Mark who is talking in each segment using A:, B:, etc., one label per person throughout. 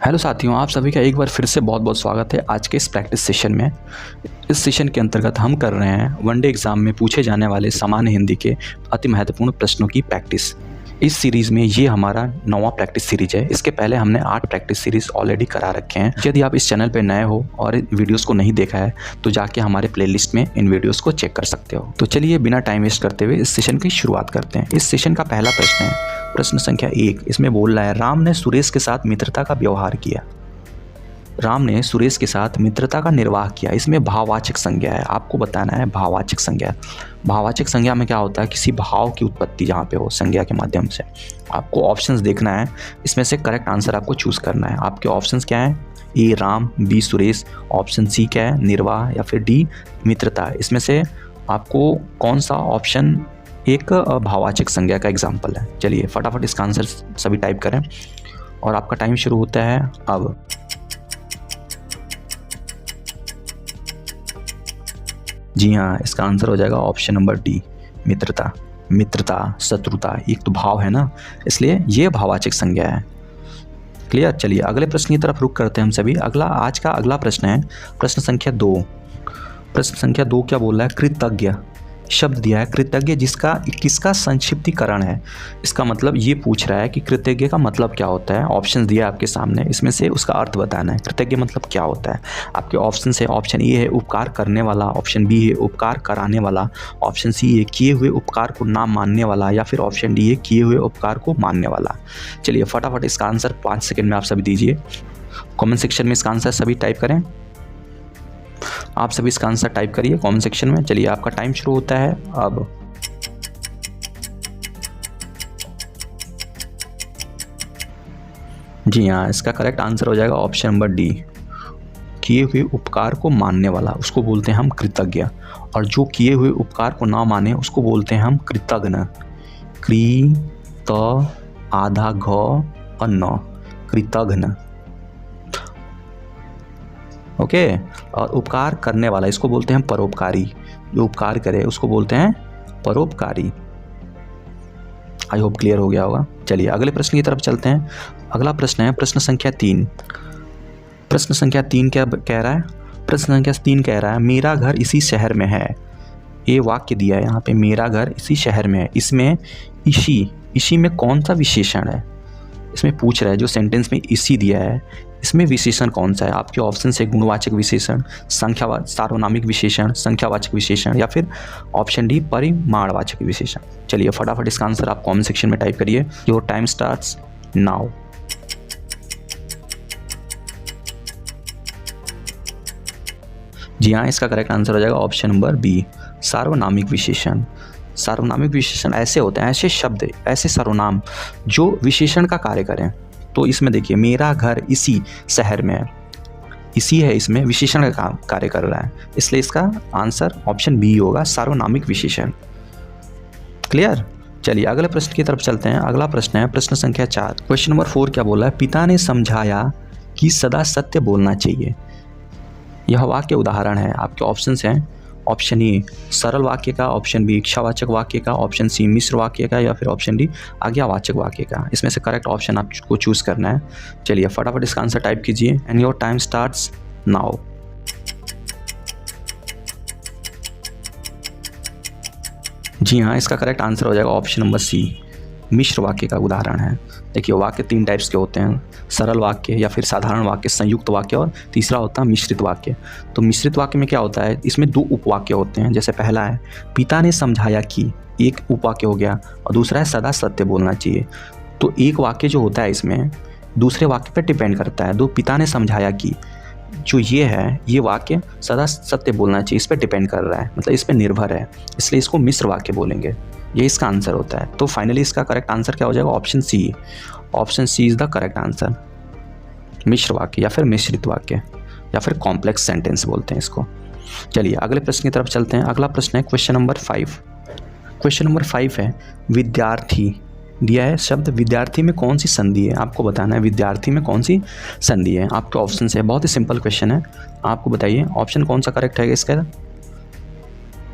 A: Hello साथियों, आप सभी का एक बार फिर से बहुत बहुत स्वागत है आज के इस प्रैक्टिस सेशन में। इस सेशन के अंतर्गत हम कर रहे हैं वनडे एग्ज़ाम में पूछे जाने वाले सामान्य हिंदी के अति महत्वपूर्ण प्रश्नों की प्रैक्टिस। इस सीरीज़ में ये हमारा 9वां प्रैक्टिस सीरीज है। इसके पहले हमने 8 प्रैक्टिस सीरीज़ ऑलरेडी करा रखे हैं। यदि आप इस चैनल पर नए हो और वीडियोज़ को नहीं देखा है तो जाके हमारे प्लेलिस्ट में इन वीडियोज़ को चेक कर सकते हो। तो चलिए बिना टाइम वेस्ट करते हुए इस सेशन की शुरुआत करते हैं। इस सेशन का पहला प्रश्न है प्रश्न संख्या 1। इसमें बोल रहा है राम ने सुरेश के साथ मित्रता का व्यवहार किया। राम ने सुरेश के साथ मित्रता का निर्वाह किया। इसमें भाववाचक संज्ञा है, आपको बताना है भाववाचक संज्ञा। भाववाचक संज्ञा में क्या होता है, किसी भाव की उत्पत्ति जहाँ पे हो संज्ञा के माध्यम से। आपको ऑप्शंस देखना है, इसमें से करेक्ट आंसर आपको चूज करना है। आपके ऑप्शंस क्या है, A Ram, B Suresh, option C क्या है निर्वाह, या फिर डी मित्रता। इसमें से आपको कौन सा ऑप्शन एक भाववाचक संज्ञा का एग्जाम्पल है। चलिए फटाफट इसका आंसर सभी टाइप करें और आपका टाइम शुरू होता है अब। जी हाँ, इसका आंसर हो जाएगा ऑप्शन नंबर डी मित्रता। मित्रता, शत्रुता, एक तो भाव है ना, इसलिए ये भाववाचक संज्ञा है। क्लियर। चलिए अगले प्रश्न की तरफ रुख करते हैं हम सभी। आज का अगला प्रश्न है प्रश्न संख्या 2। प्रश्न संख्या 2 क्या बोल रहा है, कृतज्ञ शब्द दिया है। कृतज्ञ किसका संक्षिप्तीकरण है। इसका मतलब ये पूछ रहा है कि कृतज्ञ का मतलब क्या होता है। ऑप्शन दिया है आपके सामने, इसमें से उसका अर्थ बताना है। कृतज्ञ मतलब क्या होता है। आपके ऑप्शन है, ऑप्शन ए है उपकार करने वाला, ऑप्शन बी है उपकार कराने वाला, ऑप्शन सी है किए हुए उपकार को ना मानने वाला, या फिर ऑप्शन डी है किए हुए उपकार को मानने वाला। चलिए फटाफट इसका आंसर 5 सेकेंड में आप सभी दीजिए। कॉमेंट सेक्शन में इसका आंसर सभी टाइप करें। आप सभी इसका आंसर टाइप करिए कमेंट सेक्शन में। चलिए आपका टाइम शुरू होता है अब। जी हाँ, इसका करेक्ट आंसर हो जाएगा ऑप्शन नंबर डी किए हुए उपकार को मानने वाला, उसको बोलते हैं हम कृतज्ञ। और जो किए हुए उपकार को ना माने उसको बोलते हैं हम कृतघ्न। कृत आधा घ और न, कृतघ्न। ओके। और उपकार करने वाला इसको बोलते हैं परोपकारी। जो उपकार करे उसको बोलते हैं परोपकारी। आई होप क्लियर हो गया होगा। चलिए अगले प्रश्न की तरफ चलते हैं। अगला प्रश्न है प्रश्न संख्या 3। प्रश्न संख्या 3 क्या कह रहा है, प्रश्न संख्या 3 कह रहा है मेरा घर इसी शहर में है। ये वाक्य दिया है यहाँ पे, मेरा घर इसी शहर में है। इसमें इसी में कौन सा विशेषण है। इसमें पूछ रहा है जो सेंटेंस में इसी दिया है इसमें विशेषण कौन सा है। आपके ऑप्शन से गुणवाचक विशेषण, सार्वनामिक विशेषण, संख्यावाचक विशेषण, या फिर ऑप्शन डी परिमाणवाचक विशेषण। चलिए फटाफट इसका आंसर आप कमेंट सेक्शन में टाइप करिए। Your time starts now. जी हाँ, इसका करेक्ट आंसर हो जाएगा ऑप्शन नंबर बी सार्वनामिक विशेषण। सार्वनामिक विशेषण ऐसे होते हैं, ऐसे शब्द, ऐसे सर्वनाम जो विशेषण का कार्य करें। तो इसमें देखिए मेरा घर इसी शहर में है, इसी है इसमें विशेषण का कार्य कर रहा है, इसलिए इसका आंसर ऑप्शन बी होगा सार्वनामिक विशेषण। क्लियर। चलिए अगले प्रश्न की तरफ चलते हैं। अगला प्रश्न है प्रश्न संख्या 4। क्वेश्चन नंबर 4 क्या बोला है, पिता ने समझाया कि सदा सत्य बोलना चाहिए। यह वाक्य उदाहरण है। आपके ऑप्शन हैं ऑप्शन ए सरल वाक्य का, ऑप्शन बी इच्छावाचक वाक्य का, ऑप्शन सी मिश्र वाक्य का, या फिर ऑप्शन डी आज्ञावाचक वाक्य का। इसमें से करेक्ट ऑप्शन आपको चूज करना है। चलिए फटाफट इसका आंसर टाइप कीजिए and your time starts now. जी हाँ, इसका करेक्ट आंसर हो जाएगा ऑप्शन नंबर सी मिश्र वाक्य का उदाहरण है। देखिए वाक्य 3 टाइप्स के होते हैं, सरल वाक्य या फिर साधारण वाक्य, संयुक्त वाक्य, और तीसरा होता है मिश्रित वाक्य। तो मिश्रित वाक्य में क्या होता है, इसमें 2 उपवाक्य होते हैं। जैसे पहला है पिता ने समझाया कि, एक उपवाक्य हो गया, और दूसरा है सदा सत्य बोलना चाहिए। तो एक वाक्य जो होता है इसमें दूसरे वाक्य पर डिपेंड करता है। पिता ने समझाया कि जो ये है, ये वाक्य सदा सत्य बोलना चाहिए, इस पर डिपेंड कर रहा है, मतलब इस पर निर्भर है, इसलिए इसको मिश्र वाक्य बोलेंगे। ये इसका आंसर होता है। तो फाइनली इसका करेक्ट आंसर क्या हो जाएगा, option C. Option C is the correct answer, मिश्र वाक्य या फिर मिश्रित वाक्य या फिर कॉम्प्लेक्स सेंटेंस बोलते हैं इसको। चलिए अगले प्रश्न की तरफ चलते हैं। अगला प्रश्न है क्वेश्चन नंबर 5। क्वेश्चन नंबर 5 है विद्यार्थी दिया है। शब्द विद्यार्थी में कौन सी संधि है, आपको बताना है विद्यार्थी में कौन सी संधि है। आपके ऑप्शन है, बहुत ही सिंपल क्वेश्चन है, आपको बताइए ऑप्शन कौन सा करेक्ट है इसका।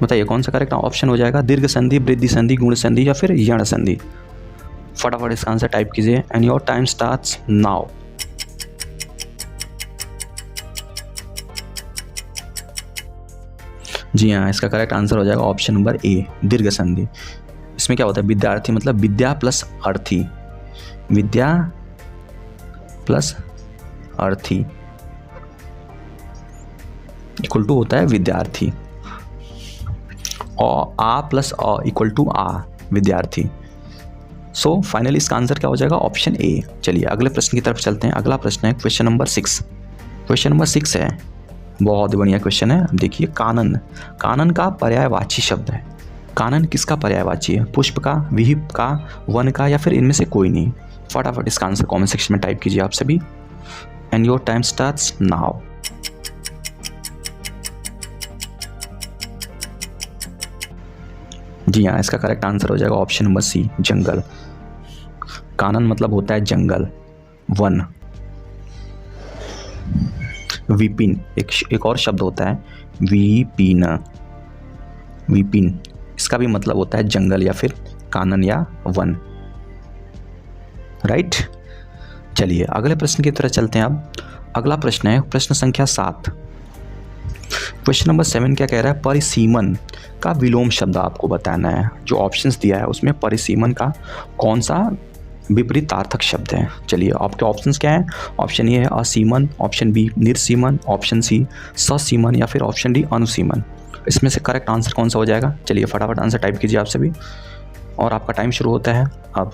A: बताइए कौन सा करेक्ट ऑप्शन हो जाएगा, दीर्घ संधि, वृद्धि संधि, गुण संधि, या फिर यण संधि। फटाफट इसका आंसर टाइप कीजिए and your time starts now. जी हाँ, इसका करेक्ट आंसर हो जाएगा ऑप्शन नंबर ए, दीर्घ संधि। इसमें क्या होता है, विद्यार्थी मतलब विद्या प्लस अर्थी, विद्या प्लस अर्थी इक्वल टू होता है विद्यार्थी, और आ प्लस अ इक्वल टू आ, विद्यार्थी। सो फाइनली इसका आंसर क्या हो जाएगा, ऑप्शन ए। चलिए अगले प्रश्न की तरफ चलते हैं। अगला प्रश्न है क्वेश्चन नंबर 6। क्वेश्चन नंबर 6 है, बहुत बढ़िया क्वेश्चन है। देखिए, कानन, कानन का पर्यायवाची शब्द है। कानन किसका पर्यायवाची है, पुष्प का, विहिप का, वन का, या फिर इनमें से कोई नहीं। फटाफट इसका आंसर कमेंट सेक्शन में टाइप कीजिए आप सभी, and your time starts now. जी हाँ, इसका करेक्ट आंसर हो जाएगा ऑप्शन नंबर सी, जंगल। कानन मतलब होता है जंगल, वन। विपिन एक और शब्द होता है, विपिन, विपिन इसका भी मतलब होता है जंगल या फिर कानन या वन, राइट। चलिए अगले प्रश्न की तरफ चलते हैं। अब अगला प्रश्न है प्रश्न संख्या 7। क्वेश्चन नंबर 7 क्या कह रहा है, परिसीमन का विलोम शब्द आपको बताना है। जो ऑप्शंस दिया है उसमें परिसीमन का कौन सा विपरीतार्थक शब्द है। चलिए आपके ऑप्शंस क्या हैं, ऑप्शन ए है असीमन, ऑप्शन बी निर्सीमन, ऑप्शन सी ससीमन, या फिर ऑप्शन डी अनुसीमन। इसमें से करेक्ट आंसर कौन सा हो जाएगा। चलिए फटाफट आंसर टाइप कीजिए आप सभी, और आपका टाइम शुरू होता है अब।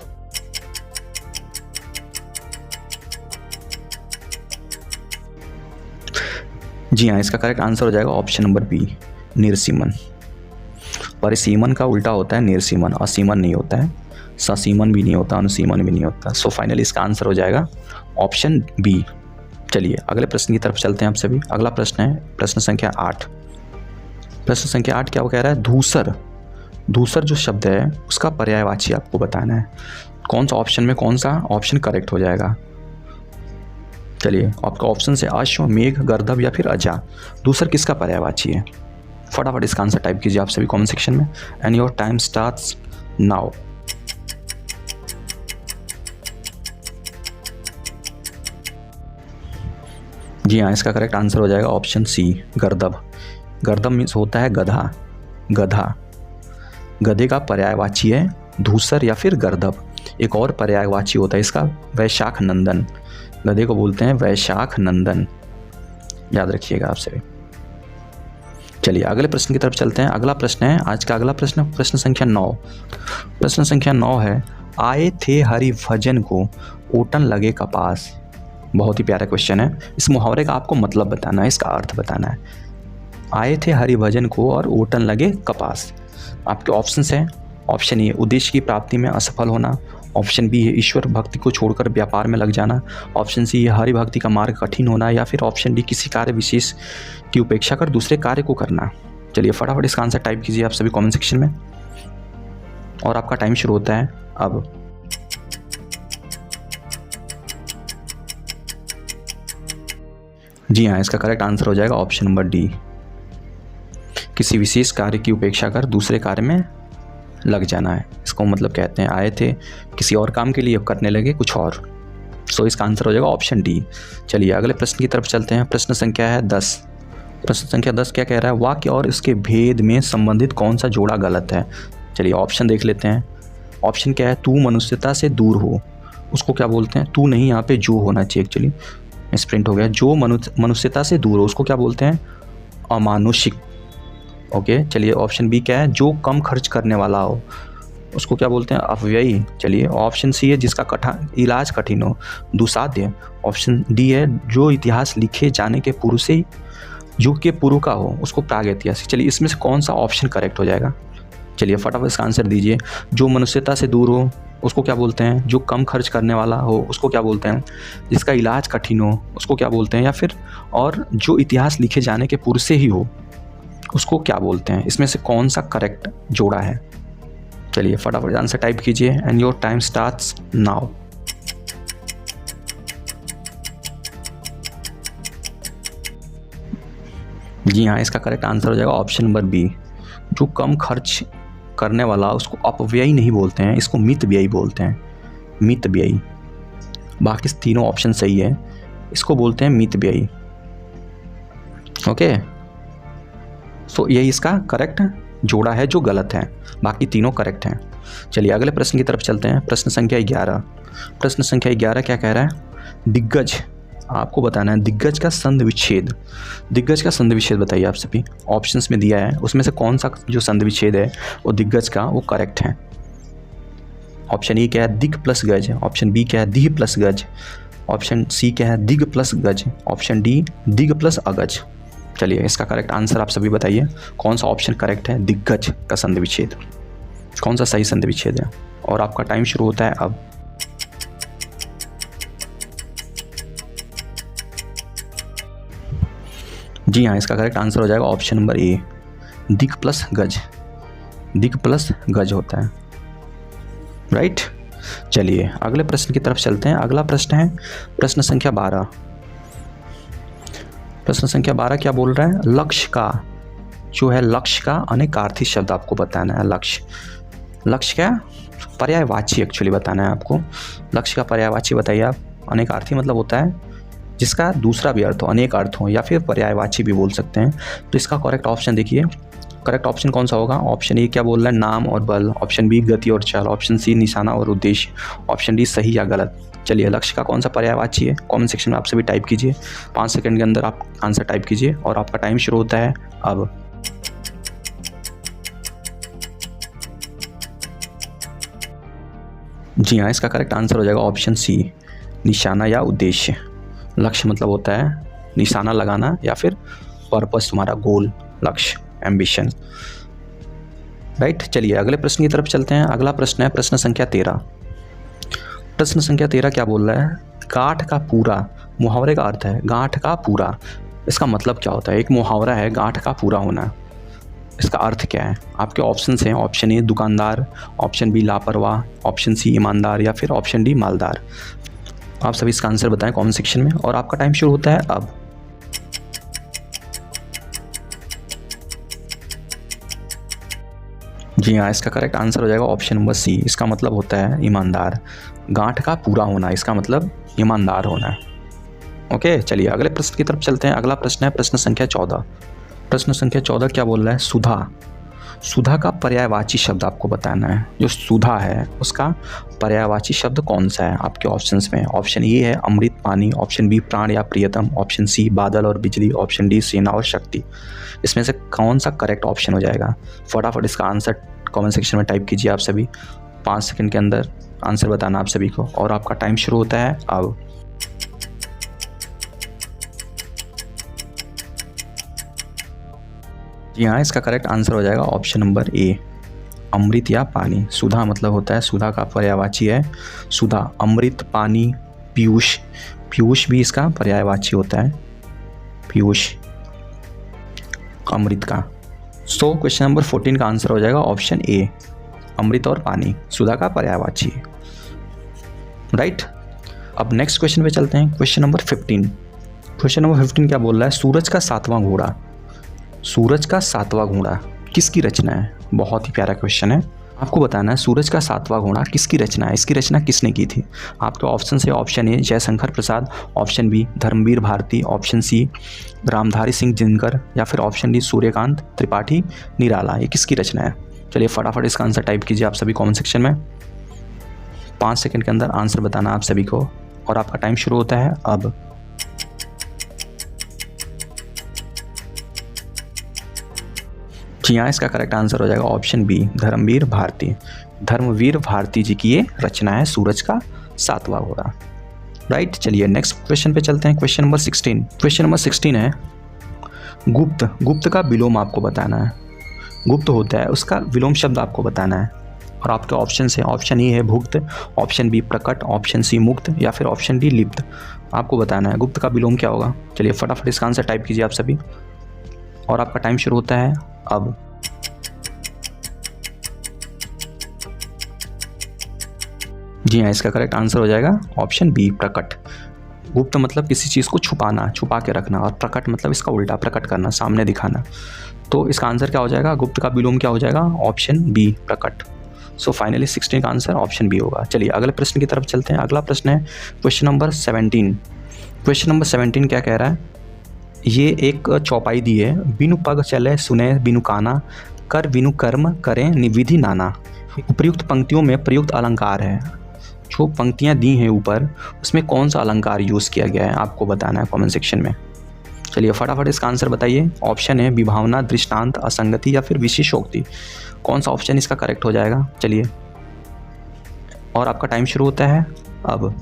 A: जी हाँ, इसका करेक्ट आंसर हो जाएगा ऑप्शन नंबर बी, निर्सीमन। परिसीमन का उल्टा होता है निर्सीमन, असीमन नहीं होता है, ससीमन भी नहीं होता, अनुसीमन भी नहीं होता। सो फाइनली इसका आंसर हो जाएगा ऑप्शन बी। चलिए अगले प्रश्न की तरफ चलते हैं आप सभी। अगला प्रश्न है प्रश्न संख्या 8। प्रश्न संख्या 8 क्या वो कह रहा है, धूसर। धूसर जो शब्द है उसका पर्यायवाची आपको बताना है। कौन सा ऑप्शन में कौन सा ऑप्शन करेक्ट हो जाएगा। चलिए आपका ऑप्शन है अश्व, मेघ, गर्दभ या फिर अजा। धूसर किसका पर्यायवाची है। फटाफट इसका आंसर टाइप कीजिए आप सभी कमेंट सेक्शन में, and your time starts now. जी हाँ, इसका करेक्ट आंसर हो जाएगा ऑप्शन सी, गर्दभ। गर्दभ मीन्स होता है गधा, गधा। गधे का पर्यायवाची है धूसर या फिर गर्दभ। एक और पर्यायवाची होता है इसका वैशाख नंदन। गधे को बोलते हैं वैशाख नंदन, याद रखिएगा आप सभी। चलिए अगले प्रश्न की तरफ चलते हैं। अगला प्रश्न है आज का अगला प्रश्न, प्रश्न संख्या 9। प्रश्न संख्या 9 है, आए थे हरि भजन को ओटन लगे कपास। बहुत ही प्यारा क्वेश्चन है। इस मुहावरे का आपको मतलब बताना है, इसका अर्थ बताना है। आए थे हरि भजन को और ओटन लगे कपास। आपके ऑप्शंस हैं, ऑप्शन ए उद्देश्य की प्राप्ति में असफल होना, ऑप्शन बी है ईश्वर भक्ति को छोड़कर व्यापार में लग जाना, ऑप्शन सी है हरि भक्ति का मार्ग कठिन होना, या फिर ऑप्शन डी किसी कार्य विशेष की उपेक्षा कर दूसरे कार्य को करना। चलिए फटाफट इसका आंसर टाइप कीजिए आप सभी कमेंट सेक्शन में, और आपका टाइम शुरू होता है अब। जी हाँ, इसका करेक्ट आंसर हो जाएगा ऑप्शन नंबर डी, किसी विशेष कार्य की उपेक्षा कर दूसरे कार्य में लग जाना है। इसको मतलब कहते हैं आए थे किसी और काम के लिए, करने लगे कुछ और। सो इसका आंसर हो जाएगा ऑप्शन डी। चलिए अगले प्रश्न की तरफ चलते हैं। प्रश्न संख्या है 10। प्रश्न संख्या 10 क्या कह रहा है, वाक्य और इसके भेद में संबंधित कौन सा जोड़ा गलत है। चलिए ऑप्शन देख लेते हैं। ऑप्शन क्या है, तू मनुष्यता से दूर हो, उसको क्या बोलते हैं, तू नहीं, यहाँ पे जो होना चाहिए एक्चुअली, मिसप्रिंट हो गया। जो मनुष्यता से दूर हो उसको क्या बोलते हैं, अमानुषिक। ओके चलिए ऑप्शन बी क्या है, जो कम खर्च करने वाला हो उसको क्या बोलते हैं, अपव्ययी। चलिए ऑप्शन सी है, जिसका इलाज कठिन हो, दुसाध्य। ऑप्शन डी है, जो इतिहास लिखे जाने के पूर्व से युग के पूर्व का हो उसको प्रागैतिहासिक। चलिए इसमें से कौन सा ऑप्शन करेक्ट हो जाएगा। चलिए फटाफट इसका आंसर दीजिए। जो मनुष्यता से दूर हो उसको क्या बोलते हैं, जो कम खर्च करने वाला हो उसको क्या बोलते हैं, जिसका इलाज कठिन हो उसको क्या बोलते हैं, या फिर और जो इतिहास लिखे जाने के पूर्व से ही हो उसको क्या बोलते हैं। इसमें से कौन सा करेक्ट जोड़ा है। चलिए फटाफट आंसर टाइप कीजिए, and your time starts now. जी हाँ, इसका करेक्ट आंसर हो जाएगा ऑप्शन नंबर बी, जो कम खर्च करने वाला उसको अपव्ययी नहीं बोलते हैं, इसको मितव्ययी बोलते हैं, मितव्ययी। बाकी तीनों ऑप्शन सही है, इसको बोलते हैं मितव्ययी। ओके सो यही इसका करेक्ट जोड़ा है जो गलत है, बाकी तीनों करेक्ट हैं। चलिए अगले प्रश्न की तरफ चलते हैं। प्रश्न संख्या 11। प्रश्न संख्या 11 क्या कह रहा है? दिग्गज, आपको बताना है दिग्गज का संधि विच्छेद। दिग्गज का संधि विच्छेद बताइए आप सभी। ऑप्शंस में दिया है, उसमें से कौन सा जो संधि विच्छेद है वो दिग्गज का वो करेक्ट है। ऑप्शन ए क्या है? दिग प्लस गज। ऑप्शन बी क्या है? दिह प्लस गज। ऑप्शन सी क्या है? दिग प्लस गज। ऑप्शन डी दिग प्लस अगज। चलिए इसका करेक्ट आंसर आप सभी बताइए, कौन सा ऑप्शन करेक्ट है? दिग्गज का संधि विच्छेद, कौन सा सही संधि विच्छेद है? और आपका टाइम शुरू होता है अब। जी हाँ, इसका करेक्ट आंसर हो जाएगा ऑप्शन नंबर ए, दिग प्लस गज। दिग प्लस गज होता है, राइट। चलिए अगले प्रश्न की तरफ चलते हैं। अगला प्रश्न है प्रश्न संख्या 12। प्रश्न संख्या 12 क्या बोल रहा है? लक्ष्य का जो है, लक्ष्य का अनेकार्थी शब्द आपको बताना है। लक्ष्य, लक्ष्य क्या? पर्यायवाची एक्चुअली बताना है आपको। लक्ष्य का पर्यायवाची बताइए आप। अनेकार्थी मतलब होता है जिसका दूसरा भी अर्थ हो, अनेक अर्थ हो, या फिर पर्यायवाची भी बोल सकते हैं। तो इसका करेक्ट ऑप्शन देखिए, करेक्ट ऑप्शन कौन सा होगा? ऑप्शन ए क्या बोल रहा है? नाम और बल। ऑप्शन बी गति और चाल। ऑप्शन सी निशाना और उद्देश्य। ऑप्शन डी सही या गलत। चलिए लक्ष्य का कौन सा पर्यायवाची है? कमेंट सेक्शन में आप सभी टाइप कीजिए। 5 सेकंड के अंदर आप आंसर टाइप कीजिए और आपका टाइम शुरू होता है अब। जी हाँ, इसका करेक्ट आंसर हो जाएगा ऑप्शन सी, निशाना या उद्देश्य। लक्ष्य मतलब होता है निशाना लगाना या फिर पर्पस, तुम्हारा गोल, लक्ष्य, एम्बिशन, राइट। चलिए अगले प्रश्न की तरफ चलते हैं। अगला प्रश्न है प्रश्न संख्या 13। प्रश्न संख्या 13 क्या बोल रहा है? गांठ का पूरा, मुहावरे का अर्थ है गांठ का पूरा। इसका मतलब क्या होता है? एक मुहावरा है गांठ का पूरा होना, इसका अर्थ क्या है? आपके ऑप्शंस हैं, ऑप्शन ए दुकानदार, ऑप्शन बी लापरवाह, ऑप्शन सी ईमानदार, या फिर ऑप्शन डी मालदार। आप सभी इसका आंसर बताएं कमेंट सेक्शन में और आपका टाइम शुरू होता है अब। जी हाँ, इसका करेक्ट आंसर हो जाएगा ऑप्शन नंबर सी। इसका मतलब होता है ईमानदार। गांठ का पूरा होना, इसका मतलब ईमानदार होना। ओके, चलिए अगले प्रश्न की तरफ चलते हैं। अगला प्रश्न है प्रश्न संख्या 14। प्रश्न संख्या 14 क्या बोल रहा है? सुधा। सुधा का पर्यायवाची शब्द आपको बताना है। जो सुधा है उसका पर्यायवाची शब्द कौन सा है? आपके ऑप्शंस में ऑप्शन ए है अमृत, पानी। ऑप्शन बी प्राण या प्रियतम। ऑप्शन सी बादल और बिजली। ऑप्शन डी सेना और शक्ति। इसमें से कौन सा करेक्ट ऑप्शन हो जाएगा? फटाफट इसका आंसर कमेंट सेक्शन में टाइप कीजिए आप सभी। 5 सेकंड के अंदर आंसर बताना आप सभी को और आपका टाइम शुरू होता है अब। जी हाँ, इसका करेक्ट आंसर हो जाएगा ऑप्शन नंबर ए, अमृत या पानी। सुधा मतलब होता है, सुधा का पर्यायवाची है सुधा। अमृत, पानी, पीयूष, पीयूष भी इसका पर्यायवाची होता है, पीयूष अमृत का। सो क्वेश्चन नंबर 14 का आंसर हो जाएगा ऑप्शन ए, अमृत और पानी सुधा का पर्यायवाची, राइट। अब नेक्स्ट क्वेश्चन पे चलते हैं। Question number 15। क्वेश्चन नंबर 15 क्या बोल रहा है? सूरज का 7वां घोड़ा। सूरज का 7वां घोड़ा किसकी रचना है? बहुत ही प्यारा क्वेश्चन है। आपको बताना है सूरज का 7वां घोड़ा किसकी रचना है, इसकी रचना किसने की थी? आपके ऑप्शन है option A Jaishankar Prasad, option B Dharamvir Bharati, option C Ramdhari Singh Dinkar, या फिर ऑप्शन डी सूर्यकांत त्रिपाठी निराला। ये किसकी रचना है? चलिए फटाफट इसका आंसर टाइप कीजिए आप सभी कमेंट सेक्शन में। 5 सेकंड के अंदर आंसर बताना आप सभी को और आपका टाइम शुरू होता है अब। जी हाँ, इसका करेक्ट आंसर हो जाएगा ऑप्शन बी, धर्मवीर भारती। धर्मवीर भारती जी की ये रचना है सूरज का 7वां घोड़ा, राइट। चलिए नेक्स्ट क्वेश्चन पे चलते हैं। Question number 16। क्वेश्चन नंबर 16 है गुप्त। गुप्त का विलोम आपको बताना है। गुप्त होता है उसका विलोम शब्द आपको बताना है और आपके ऑप्शन है ऑप्शन ए है भुक्त, ऑप्शन बी प्रकट, ऑप्शन सी मुक्त, या फिर ऑप्शन डी लिप्त। आपको बताना है गुप्त का विलोम क्या होगा। चलिए फटाफट इसका आंसर टाइप कीजिए आप सभी और आपका टाइम शुरू होता है अब। जी हाँ, इसका करेक्ट आंसर हो जाएगा ऑप्शन बी प्रकट। गुप्त मतलब किसी चीज़ को छुपाना, छुपा के रखना, और प्रकट मतलब इसका उल्टा, प्रकट करना, सामने दिखाना। तो इसका आंसर क्या हो जाएगा? गुप्त का विलोम क्या हो जाएगा? ऑप्शन बी प्रकट। सो फाइनली 16 का आंसर ऑप्शन बी होगा। चलिए अगले प्रश्न की तरफ चलते हैं। अगला प्रश्न है क्वेश्चन नंबर 17। क्वेश्चन नंबर 17 क्या कह रहा है? ये एक चौपाई दी है, बिनु पग चले सुने बिनु काना, कर बिनु कर्म करें निविधि नाना। उपयुक्त पंक्तियों में प्रयुक्त अलंकार है। जो पंक्तियां दी हैं ऊपर, उसमें कौन सा अलंकार यूज़ किया गया है आपको बताना है कमेंट सेक्शन में। चलिए फटाफट इसका आंसर बताइए। ऑप्शन है विभावना, दृष्टांत, असंगति या फिर विशेषोक्ति। कौन सा ऑप्शन इसका करेक्ट हो जाएगा? चलिए, और आपका टाइम शुरू होता है अब।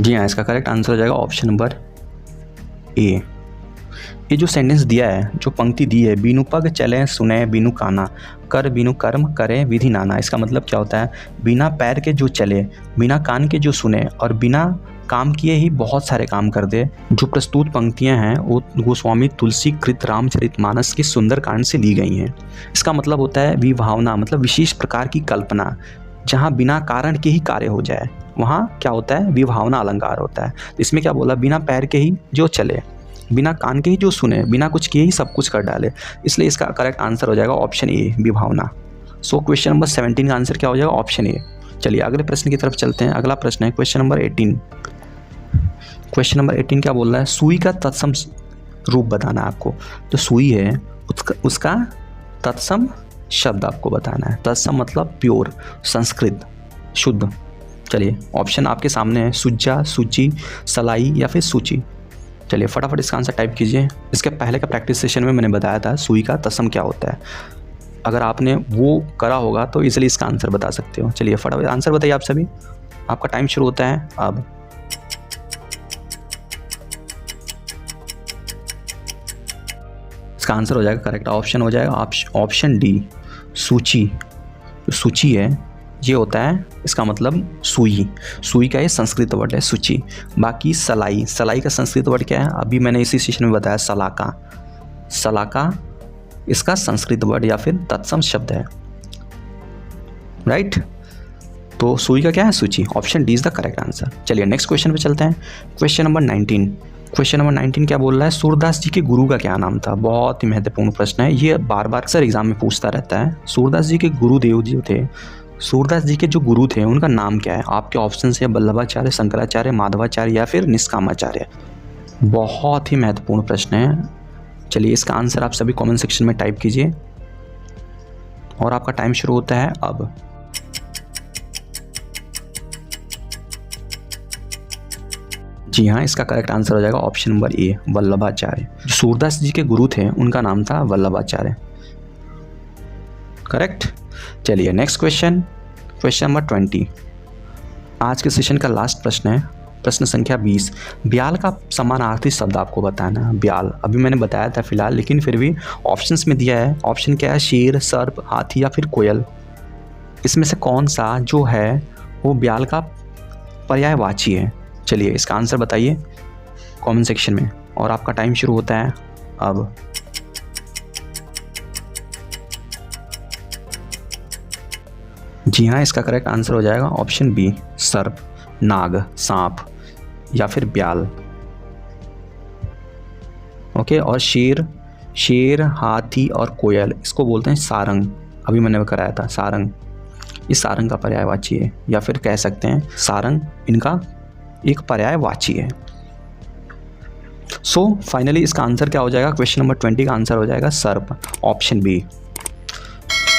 A: जी हाँ, इसका करेक्ट आंसर हो जाएगा ऑप्शन नंबर ए। ये जो सेंटेंस दिया है, जो पंक्ति दी है, बिनु पग चले सुने बिनु काना, कर बिनु कर्म करे विधि नाना। इसका मतलब क्या होता है? बिना पैर के जो चले, बिना कान के जो सुने और बिना काम किए ही बहुत सारे काम कर दे। जो प्रस्तुत पंक्तियां हैं वो गोस्वामी तुलसी कृत रामचरितमानस के सुंदरकांड से ली गई हैं। इसका मतलब होता है विभावना, मतलब विशेष प्रकार की कल्पना, जहाँ बिना कारण के ही कार्य हो जाए, वहाँ क्या होता है? विभावना अलंकार होता है। तो इसमें क्या बोला? बिना पैर के ही जो चले, बिना कान के ही जो सुने, बिना कुछ किए ही सब कुछ कर डाले। इसलिए इसका करेक्ट आंसर हो जाएगा ऑप्शन ए, विभावना। सो क्वेश्चन नंबर 17 का आंसर क्या हो जाएगा? Option A. चलिए अगले प्रश्न की तरफ चलते हैं। अगला प्रश्न है क्वेश्चन नंबर 18। क्वेश्चन नंबर 18 क्या बोल रहा है? सुई का तत्सम रूप बताना है आपको। जो सुई है उसका तत्सम शब्द आपको बताना है। तत्सम मतलब प्योर, संस्कृत, शुद्ध। चलिए ऑप्शन आपके सामने है, सुज्जा, सूची, सलाई या फिर सूची। चलिए फटाफट इसका आंसर टाइप कीजिए। इसके पहले का प्रैक्टिस सेशन में मैंने बताया था सुई का तत्सम क्या होता है। अगर आपने वो करा होगा तो इजीली इसका आंसर बता सकते हो। चलिए फटाफट आंसर बताइए आप सभी। आपका टाइम शुरू होता है अब। इसका आंसर हो जाएगा करेक्ट ऑप्शन हो जाएगा ऑप्शन डी, सूची। जो सूची है ये होता है, इसका मतलब सुई। सुई का ये संस्कृत वर्ड है सूची। बाकी सलाई, सलाई का संस्कृत वर्ड क्या है? अभी मैंने इसी सेशन में बताया, सलाका। सलाका इसका संस्कृत वर्ड या फिर तत्सम शब्द है, राइट। तो सुई का क्या है? सूची। Option D is the correct answer. चलिए नेक्स्ट क्वेश्चन पे चलते हैं। Question number 19। क्वेश्चन नंबर 19 क्या बोल रहा है? सूरदास जी के गुरु का क्या नाम था? बहुत ही महत्वपूर्ण प्रश्न है, ये बार बार अक्सर एग्जाम में पूछता रहता है। सूरदास जी के गुरुदेव जो थे, सूरदास जी के जो गुरु थे उनका नाम क्या है? आपके ऑप्शन है वल्लभाचार्य, शंकराचार्य, माधवाचार्य या फिर निष्कामाचार्य। बहुत ही महत्वपूर्ण प्रश्न है। चलिए इसका आंसर आप सभी कमेंट सेक्शन में टाइप कीजिए और आपका टाइम शुरू होता है अब। जी हाँ, इसका करेक्ट आंसर हो जाएगा ऑप्शन नंबर ए, वल्लभाचार्य। जो सूरदास जी के गुरु थे उनका नाम था वल्लभाचार्य, करेक्ट। चलिए नेक्स्ट क्वेश्चन, क्वेश्चन नंबर 20। आज के सेशन का लास्ट प्रश्न है, प्रश्न संख्या 20। ब्याल का समानार्थी शब्द आपको बताना है। ब्याल अभी मैंने बताया था फिलहाल, लेकिन फिर भी ऑप्शंस में दिया है। ऑप्शन क्या है? शेर, सर्प, हाथी या फिर कोयल। इसमें से कौन सा जो है वो ब्याल का पर्यायवाची है? चलिए इसका आंसर बताइए कमेंट सेक्शन में और आपका टाइम शुरू होता है अब। जी हाँ, इसका करेक्ट आंसर हो जाएगा ऑप्शन बी, सर्प, नाग, सांप या फिर ब्याल। ओके, और शेर, हाथी और कोयल इसको बोलते हैं सारंग। अभी मैंने कराया था सारंग। इस सारंग का पर्यायवाची है, या फिर कह सकते हैं सारंग इनका एक पर्यायवाची है। सो फाइनली इसका आंसर क्या हो जाएगा? क्वेश्चन नंबर 20 का आंसर हो जाएगा सर्प, ऑप्शन बी।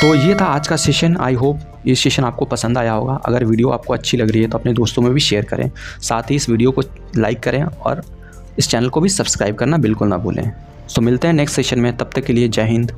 A: तो ये था आज का सेशन। आई होप ये सेशन आपको पसंद आया होगा। अगर वीडियो आपको अच्छी लग रही है तो अपने दोस्तों में भी शेयर करें, साथ ही इस वीडियो को लाइक करें और इस चैनल को भी सब्सक्राइब करना बिल्कुल ना भूलें। तो मिलते हैं नेक्स्ट सेशन में, तब तक के लिए जय हिंद।